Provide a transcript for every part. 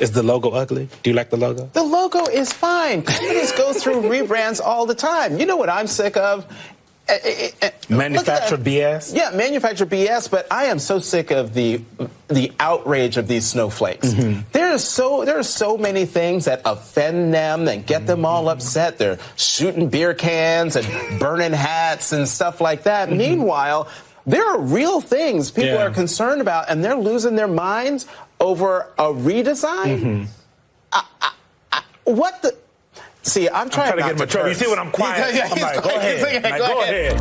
Is the logo ugly? Do you like the logo? The logo is fine. Companies go through rebrands all the time. You know what I'm sick of? Manufactured BS? Yeah, manufactured BS, but I am so sick of the outrage of these snowflakes. Mm-hmm. There are so many things that offend them and get them all upset. They're shooting beer cans and burning hats and stuff like that. Mm-hmm. Meanwhile, there are real things people are concerned about, and they're losing their minds over a redesign. Mm-hmm. What the... See, I'm trying to get in trouble. You see when I'm quiet? I'm like, go ahead. Go ahead.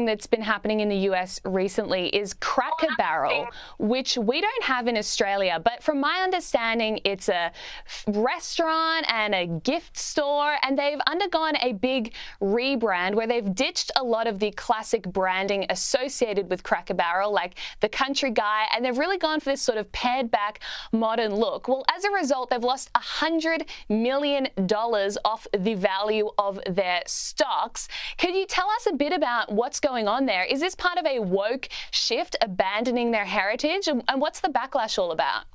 That's been happening in the US recently is Cracker Barrel, which we don't have in Australia, but from my understanding, it's a restaurant and a gift store, and they've undergone a big rebrand where they've ditched a lot of the classic branding associated with Cracker Barrel, like the country guy, and they've really gone for this sort of pared back modern look. Well, as a result, they've lost $100 million off the value of their stocks. Could you tell us a bit about what's going on there? Is this part of a woke shift, abandoning their heritage? And what's the backlash all about?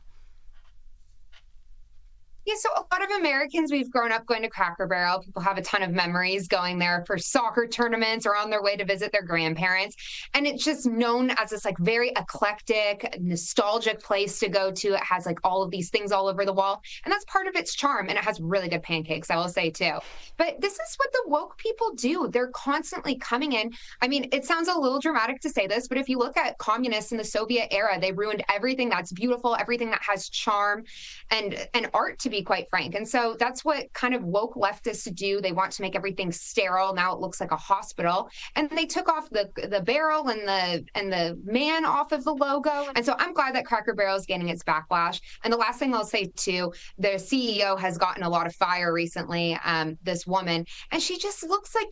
Yeah, so a lot of Americans, we've grown up going to Cracker Barrel. People have a ton of memories going there for soccer tournaments or on their way to visit their grandparents. And it's just known as this like very eclectic, nostalgic place to go to. It has like all of these things all over the wall. And that's part of its charm. And it has really good pancakes, I will say too. But this is what the woke people do. They're constantly coming in. I mean, it sounds a little dramatic to say this, but if you look at communists in the Soviet era, they ruined everything that's beautiful, everything that has charm and art, to be quite frank. And so that's what kind of woke leftists do. They want to make everything sterile. Now it looks like a hospital. And they took off the barrel and the man off of the logo. And so I'm glad that Cracker Barrel is getting its backlash. And the last thing I'll say too, the CEO has gotten a lot of fire recently, this woman, and she just looks like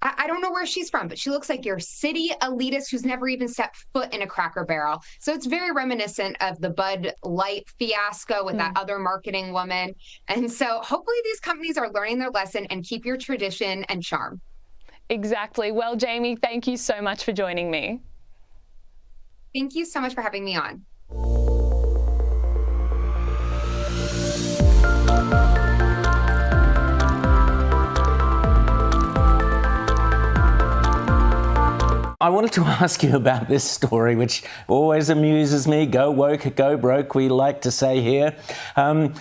I don't know where she's from, but she looks like your city elitist who's never even stepped foot in a Cracker Barrel. So it's very reminiscent of the Bud Light fiasco with that other marketing woman. And so hopefully these companies are learning their lesson and keep your tradition and charm. Exactly. Well, Jamie, thank you so much for joining me. Thank you so much for having me on. I wanted to ask you about this story, which always amuses me. Go woke, go broke, we like to say here.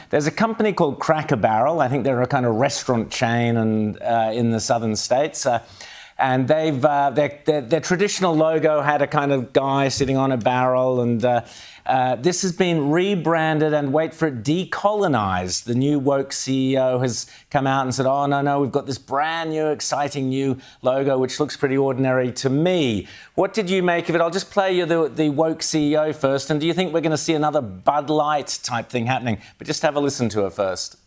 There's a company called Cracker Barrel. I think they're a kind of restaurant chain and in the southern states. and they've their traditional logo had a kind of guy sitting on a barrel, and this has been rebranded and, wait for it, decolonized. The new woke CEO has come out and said, oh, no, we've got this brand new, exciting new logo, which looks pretty ordinary to me. What did you make of it? I'll just play you the woke CEO first. And do you think we're going to see another Bud Light type thing happening? But just have a listen to her first.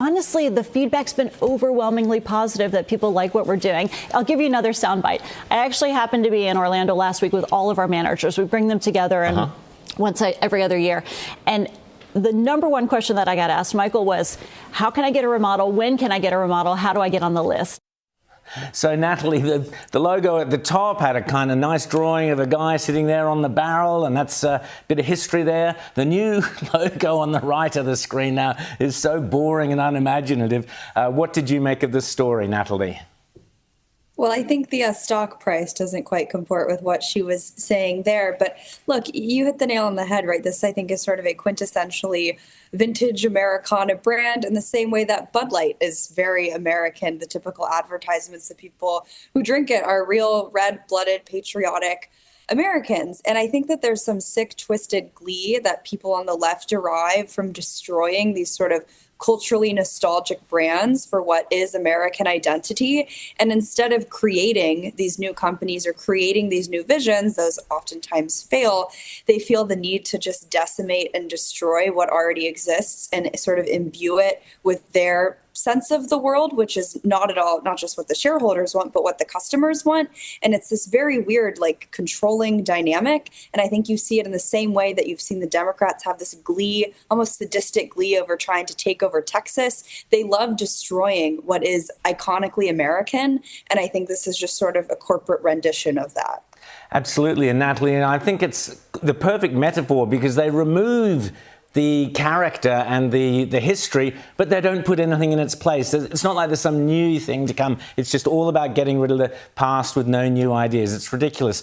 Honestly, the feedback's been overwhelmingly positive that people like what we're doing. I'll give you another soundbite. I actually happened to be in Orlando last week with all of our managers. We bring them together and every other year. And the number one question that I got asked, Michael, was, how can I get a remodel? When can I get a remodel? How do I get on the list? So, Natalie, the logo at the top had a kind of nice drawing of a guy sitting there on the barrel, and that's a bit of history there. The new logo on the right of the screen now is so boring and unimaginative. What did you make of this story, Natalie? Well, I think the stock price doesn't quite comport with what she was saying there. But look, you hit the nail on the head, right? This, I think, is sort of a quintessentially vintage Americana brand in the same way that Bud Light is very American. The typical advertisements that people who drink it are real red-blooded, patriotic Americans. And I think that there's some sick, twisted glee that people on the left derive from destroying these sort of culturally nostalgic brands for what is American identity. And instead of creating these new companies or creating these new visions, those oftentimes fail, they feel the need to just decimate and destroy what already exists and sort of imbue it with their sense of the world, which is not at all, not just what the shareholders want, but what the customers want. And it's this very weird, like, controlling dynamic. And I think you see it in the same way that you've seen the Democrats have this glee, almost sadistic glee over trying to take over Texas. They love destroying what is iconically American. And I think this is just sort of a corporate rendition of that. Absolutely. And Natalie, and I think it's the perfect metaphor because they remove the character and the history, but they don't put anything in its place. It's not like there's some new thing to come. It's just all about getting rid of the past with no new ideas. It's ridiculous.